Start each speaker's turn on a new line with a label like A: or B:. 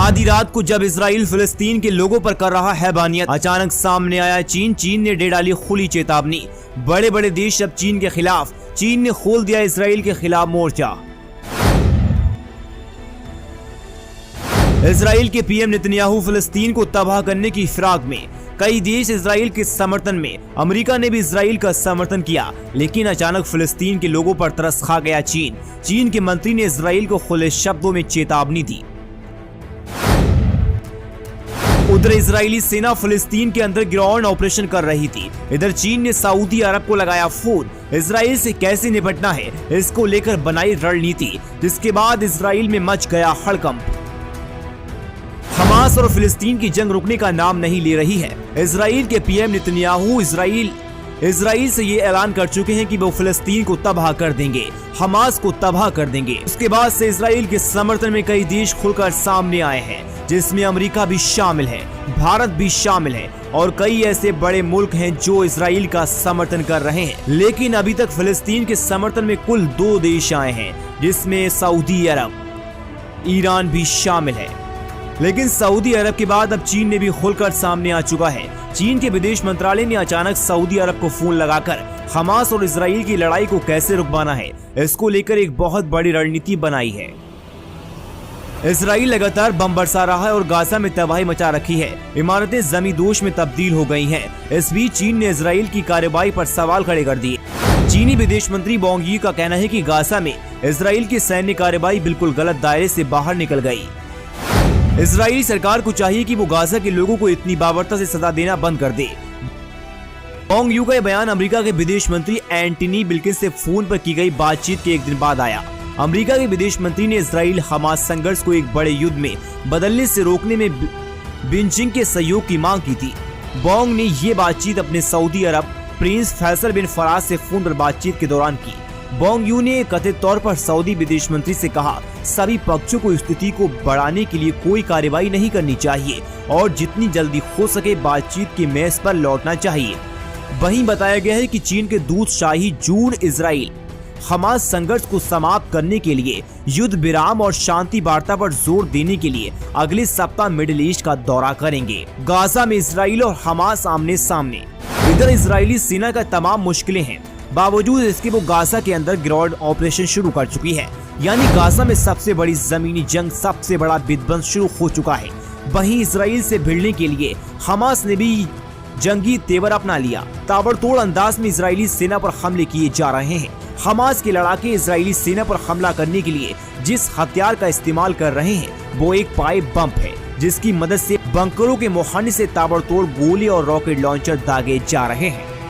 A: आधी रात को जब इजराइल फिलिस्तीन के लोगों पर कर रहा हैवानियत, अचानक सामने आया चीन ने दे डाली खुली चेतावनी। बड़े बड़े देश अब चीन के खिलाफ। चीन ने खोल दिया इजराइल के खिलाफ मोर्चा। इजराइल के पीएम नेतन्याहू फिलिस्तीन को तबाह करने की फिराक में। कई देश इजराइल के समर्थन में। अमेरिका ने भी इजराइल का समर्थन किया, लेकिन अचानक फिलिस्तीन के लोगों पर तरस खा गया चीन के मंत्री ने इजराइल को खुले शब्दों में चेतावनी दी। उधर इजरायली सेना फिलिस्तीन के अंदर ग्राउंड ऑपरेशन कर रही थी। इधर चीन ने सऊदी अरब को लगाया फोन। इजराइल से कैसे निपटना है, इसको लेकर बनाई रणनीति, जिसके बाद इजराइल में मच गया हड़कंप। हमास और फिलिस्तीन की जंग रुकने का नाम नहीं ले रही है। इजराइल के पीएम नेतन्याहू इजराइल से ये ऐलान कर चुके हैं कि वो फिलिस्तीन को तबाह कर देंगे, हमास को तबाह कर देंगे। उसके बाद से इजराइल के समर्थन में कई देश खुलकर सामने आए हैं, जिसमें अमेरिका भी शामिल है, भारत भी शामिल है और कई ऐसे बड़े मुल्क हैं जो इजराइल का समर्थन कर रहे हैं। लेकिन अभी तक फिलिस्तीन के समर्थन में कुल 2 देश आए हैं, जिसमें सऊदी अरब, ईरान भी शामिल है। लेकिन सऊदी अरब के बाद अब चीन ने भी खुलकर सामने आ चुका है। चीन के विदेश मंत्रालय ने अचानक सऊदी अरब को फोन लगाकर हमास और इजराइल की लड़ाई को कैसे रुकवाना है, इसको लेकर एक बहुत बड़ी रणनीति बनाई है। इजराइल लगातार बम बरसा रहा है और गाजा में तबाही मचा रखी है। इमारतें जमींदोज में तब्दील हो गई हैं। इस बीच चीन ने इजराइल की कार्रवाई पर सवाल खड़े कर दिए। चीनी विदेश मंत्री वांग यी का कहना है कि गाजा में इजराइल की सैन्य कार्रवाई बिल्कुल गलत दायरे से बाहर निकल गई। इजरायली सरकार को चाहिए कि वो गाजा के लोगों को इतनी बाबरता से सजा देना बंद कर दे। वांग यी का यह बयान अमेरिका के विदेश मंत्री एंटनी ब्लिंकन से फोन पर की गई बातचीत के एक दिन बाद आया। अमेरिका के विदेश मंत्री ने इजराइल हमास संघर्ष को एक बड़े युद्ध में बदलने से रोकने में बीजिंग के सहयोग की मांग की थी। वांग ने ये बातचीत अपने सऊदी अरब प्रिंस फैसल बिन फराज से फोन पर बातचीत के दौरान की। वांग यी ने कथित तौर पर सऊदी विदेश मंत्री से कहा, सभी पक्षों को स्थिति को बढ़ाने के लिए कोई कार्रवाई नहीं करनी चाहिए और जितनी जल्दी हो सके बातचीत की मेज पर लौटना चाहिए। वहीं बताया गया है कि चीन के दूत शाही जून इजराइल हमास संघर्ष को समाप्त करने के लिए युद्ध विराम और शांति वार्ता पर जोर देने के लिए अगले सप्ताह मिडिल ईस्ट का दौरा करेंगे। गाजा में इजराइल और हमास आमने सामने। इधर इजरायली सेना का तमाम मुश्किलें हैं, बावजूद इसके वो गाजा के अंदर ग्राउंड ऑपरेशन शुरू कर चुकी है। यानी गाजा में सबसे बड़ी जमीनी जंग, सबसे बड़ा विध्वंस शुरू हो चुका है। वहीं इजराइल से भिड़ने के लिए हमास ने भी जंगी तेवर अपना लिया। ताबड़तोड़ अंदाज में इजरायली सेना पर हमले किए जा रहे हैं। हमास के लड़ाके इजरायली सेना पर हमला करने के लिए जिस हथियार का इस्तेमाल कर रहे हैं वो एक पाइप बम है, जिसकी मदद से बंकरों के मुहाने से ताबड़तोड़ गोली और रॉकेट लॉन्चर दागे जा रहे हैं।